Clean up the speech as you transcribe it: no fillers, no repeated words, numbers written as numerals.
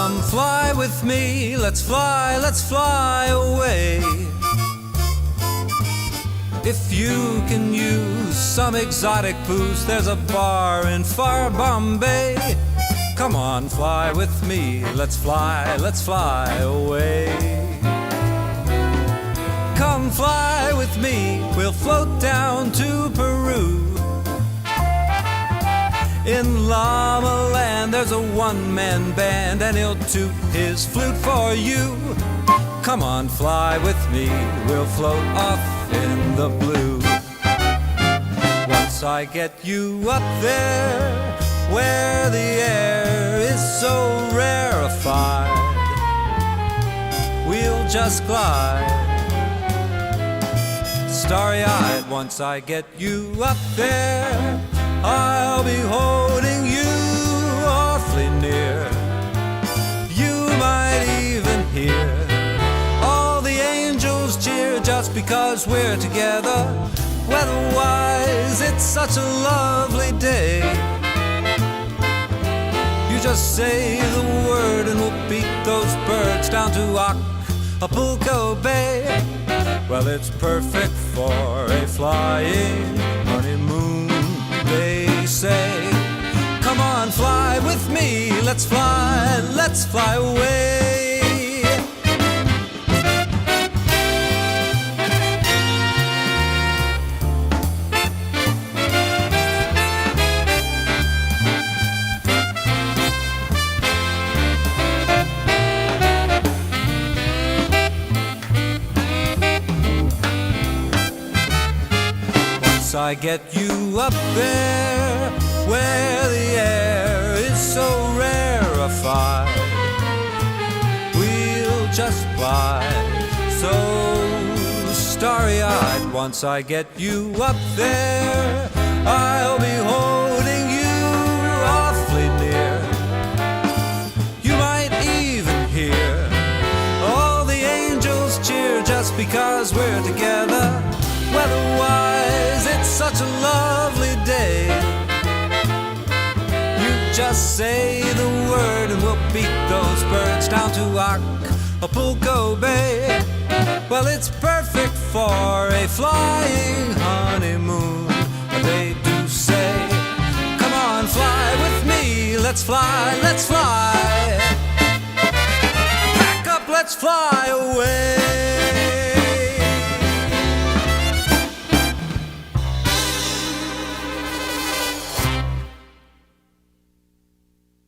Come fly with me, let's fly away. If you can use some exotic booze, there's a bar in far Bombay. Come on, fly with me, let's fly away. Come fly with me, we'll float down to Peru. In Llama Land there's a one-man band, and he'll toot his flute for you. Come on, fly with me, we'll float off in the blue. Once I get you up there, where the air is so rarefied, we'll just glide, starry-eyed. Once I get you up there, I'll be holding you awfully near. You might even hear all the angels cheer just because we're together. Weather-wise, it's such a lovely day. You just say the word and we'll beat those birds down to Acapulco Bay. Well, it's perfect for a flying honeymoon, they say. Come on, fly with me, let's fly away. Once I get you up there, where the air is so rarefied, we'll just fly so starry-eyed. Once I get you up there, I'll be holding you awfully near. You might even hear all the angels cheer just because we're together. Weather-wise, it's such a lovely day. You just say the word and we'll beat those birds down to Acapulco Bay. Well, it's perfect for a flying honeymoon, they do say. Come on, fly with me, let's fly. Pack up, let's fly away.